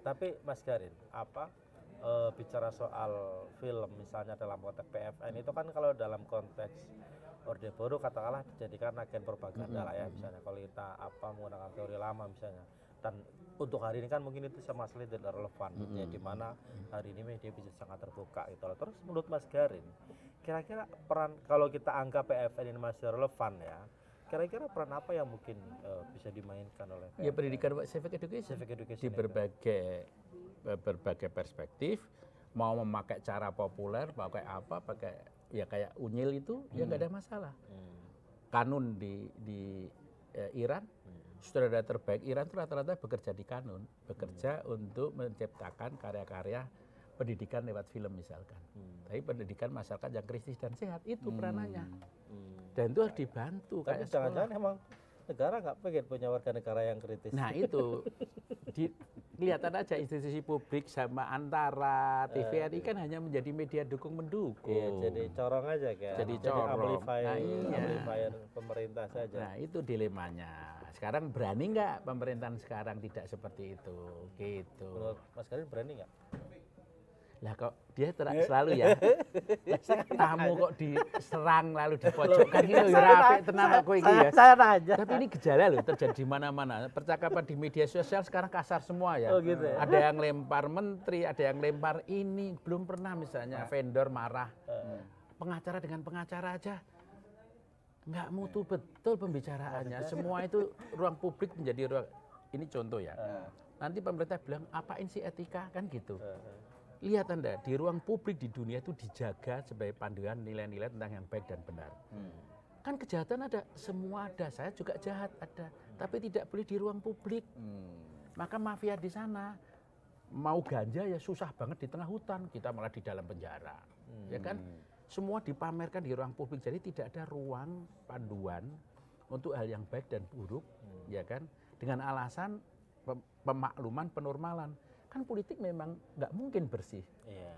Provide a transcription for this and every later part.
Tapi Mas Garin, bicara soal film misalnya dalam konteks PFN itu kan kalau dalam konteks Orde Baru katakanlah dijadikan agen propaganda lah ya misalnya kalau kita menggunakan teori lama misalnya, dan untuk hari ini kan mungkin itu sama sekali tidak relevan ya, di mana hari ini media bisa sangat terbuka gitu loh. Terus menurut Mas Garin, kira-kira peran kalau kita anggap PFN ini masih relevan ya, kira-kira peran apa yang mungkin bisa dimainkan oleh PFN? Ya pendidikan civic education, di berbagai perspektif, mau memakai cara populer, pakai apa, pakai ya kayak unyil itu ya nggak ada masalah. Kanun di Iran, sutradara terbaik Iran itu rata-rata bekerja di kanun, bekerja untuk menciptakan karya-karya pendidikan lewat film misalkan. Tapi pendidikan masyarakat yang kritis dan sehat itu peranannya. Dan itu harus dibantu. Tapi jangan-jangan emang negara nggak pengen punya warga negara yang kritis. Nah itu kelihatan aja institusi publik sama antara TVRI kan hanya menjadi media dukung-mendukung. Iya, jadi corong aja kan. Jadi corong. Amplifier pemerintah saja. Nah itu dilemanya. Sekarang berani nggak pemerintahan sekarang tidak seperti itu? Gitu. Menurut Mas Garin berani nggak? Lah kok dia selalu ya tamu kok diserang lalu dipojokkan ini ya rapi tenang aku ini ya. Saya nanya. Tapi ini gejala loh terjadi di mana-mana. Percakapan di media sosial sekarang kasar semua ya. Oh gitu ya. Ada yang lempar menteri, ada yang lempar ini. Belum pernah misalnya vendor marah. Pengacara dengan pengacara aja nggak mutu betul pembicaraannya. Semua itu ruang publik menjadi ruang. Ini contoh ya. Nanti pemerintah bilang apain sih etika kan gitu. Lihat Anda, di ruang publik di dunia itu dijaga sebagai panduan nilai-nilai tentang yang baik dan benar. Kan kejahatan ada, semua ada, saya juga jahat ada, tapi tidak boleh di ruang publik. Maka mafia di sana, mau ganja ya susah banget di tengah hutan, kita malah di dalam penjara. Ya kan, semua dipamerkan di ruang publik, jadi tidak ada ruang panduan untuk hal yang baik dan buruk, ya kan, dengan alasan pemakluman, penormalan. Kan politik memang nggak mungkin bersih.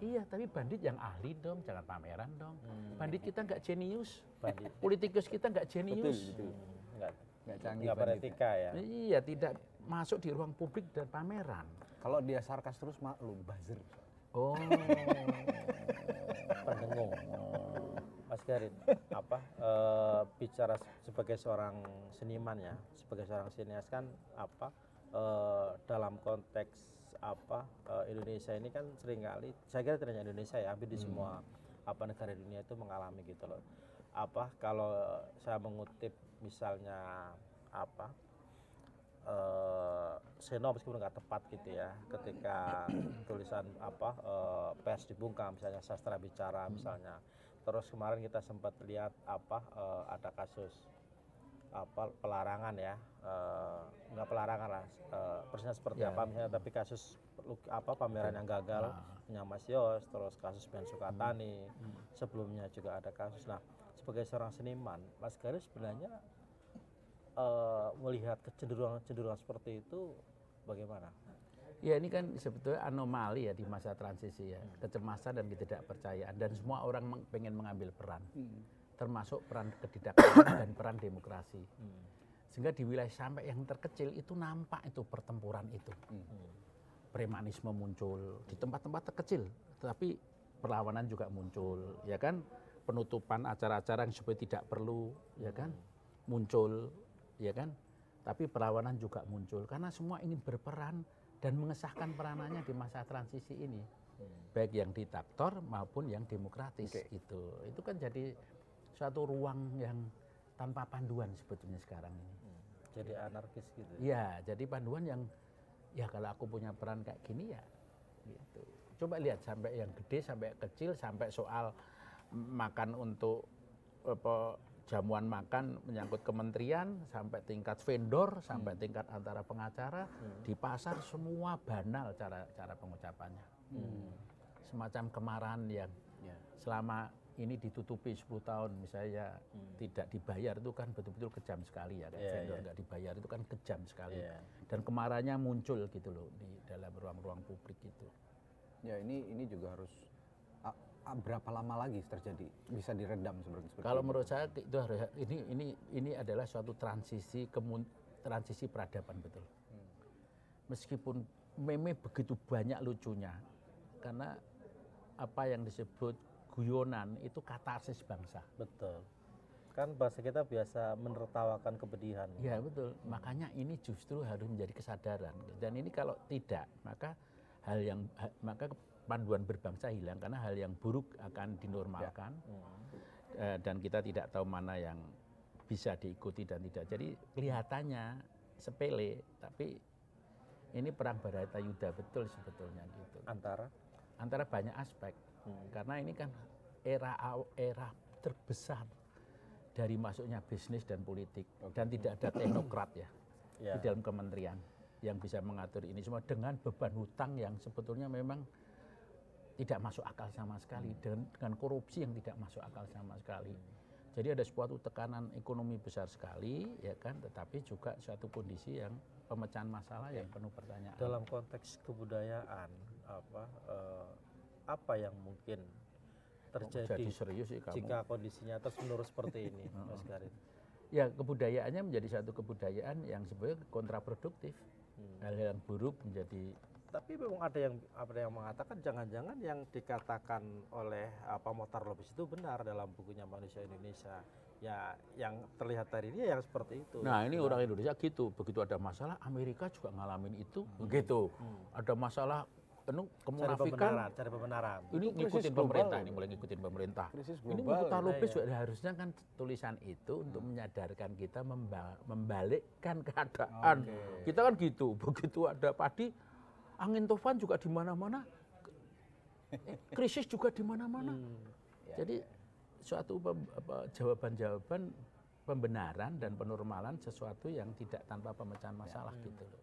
Iya, tapi bandit yang ahli dong, jangan pameran dong. Bandit kita nggak jenius, politikus kita nggak jenius. Nggak canggih, nggak beretika ya. Iya, tidak masuk di ruang publik dan pameran. Kalau dia sarkas terus maklum, buzzer. Oh, pendengung. Mas Garin, bicara sebagai seorang seniman ya, sebagai seorang sinias kan dalam konteks Indonesia ini kan seringkali, saya kira tidak hanya Indonesia ya, hampir di semua negara dunia itu mengalami gitu loh. Kalau saya mengutip misalnya Seno meskipun nggak tepat gitu ya, ketika tulisan pers dibungkam misalnya sastra bicara misalnya, terus kemarin kita sempat lihat ada kasus pelarangan ya, nggak pelarangan lah, persisnya seperti apa misalnya, tapi kasus pameran yang gagal punya Mas Yos, terus kasus Ben Sukatani, sebelumnya juga ada kasus. Nah, sebagai seorang seniman, Mas Garin sebenarnya melihat kecenderungan seperti itu bagaimana? Ya ini kan sebetulnya anomali ya di masa transisi ya, kecemasan dan ketidakpercayaan, dan semua orang pengen mengambil peran. Termasuk peran kedinasan dan peran demokrasi. Sehingga di wilayah sampai yang terkecil itu nampak itu pertempuran itu. Premanisme muncul di tempat-tempat terkecil, tapi perlawanan juga muncul, ya kan? Penutupan acara-acara yang supaya tidak perlu, ya kan? Muncul, ya kan? Tapi perlawanan juga muncul karena semua ingin berperan dan mengesahkan peranannya di masa transisi ini. Baik yang diktator maupun yang demokratis itu. Itu kan jadi suatu ruang yang tanpa panduan sebetulnya sekarang ini. Jadi anarkis gitu. Iya, jadi panduan yang ya kalau aku punya peran kayak gini ya gitu. Coba lihat sampai yang gede sampai kecil, sampai soal makan untuk jamuan makan menyangkut kementerian, sampai tingkat vendor, sampai tingkat antara pengacara, di pasar semua banal cara pengucapannya. Semacam kemarahan yang selama ini ditutupi 10 tahun misalnya tidak dibayar, itu kan betul-betul kejam sekali ya, vendor nggak dibayar itu kan kejam sekali. Dan kemarahannya muncul gitu loh di dalam ruang-ruang publik itu. Ya ini juga harus berapa lama lagi terjadi bisa diredam seperti kalau ini? Menurut saya itu harus ini adalah suatu transisi peradaban betul. Meskipun meme begitu banyak lucunya karena apa yang disebut guyonan itu katarsis bangsa. Betul. Kan bahasa kita biasa menertawakan kepedihan. Ya betul. Makanya ini justru harus menjadi kesadaran. Dan ini kalau tidak, maka maka panduan berbangsa hilang karena hal yang buruk akan dinormalkan. Dan kita tidak tahu mana yang bisa diikuti dan tidak. Jadi kelihatannya sepele, tapi ini perang Baratayuda betul sebetulnya gitu. Antara banyak aspek. Karena ini kan era terbesar dari masuknya bisnis dan politik dan tidak ada teknokrat ya di dalam kementerian yang bisa mengatur ini semua dengan beban hutang yang sebetulnya memang tidak masuk akal sama sekali dengan korupsi yang tidak masuk akal sama sekali. Jadi ada suatu tekanan ekonomi besar sekali ya kan, tetapi juga suatu kondisi yang pemecahan masalah yang penuh pertanyaan. Dalam konteks kebudayaan apa yang mungkin terjadi serius sih kamu. Jika kondisinya terus menerus seperti ini, Mas Garin? Ya kebudayaannya menjadi satu kebudayaan yang sebenarnya kontraproduktif. Hal-hal yang buruk menjadi. Tapi memang ada yang mengatakan jangan-jangan yang dikatakan oleh Mohtar Lubis itu benar dalam bukunya Manusia Indonesia. Ya yang terlihat hari ini yang seperti itu. Nah ini orang Indonesia gitu, begitu ada masalah Amerika juga ngalamin itu, begitu. Ada masalah kemunafikan, cari pembenaran. Ini ngikutin pemerintah, ini mulai ngikutin pemerintah. Ini Mohtar Lubis juga harusnya kan tulisan itu untuk menyadarkan kita membalikkan keadaan. Kita kan gitu, begitu ada padi, angin tufan juga di mana-mana, krisis juga di mana-mana. Jadi suatu jawaban-jawaban pembenaran dan penormalan sesuatu yang tidak tanpa pemecahan masalah gitu loh.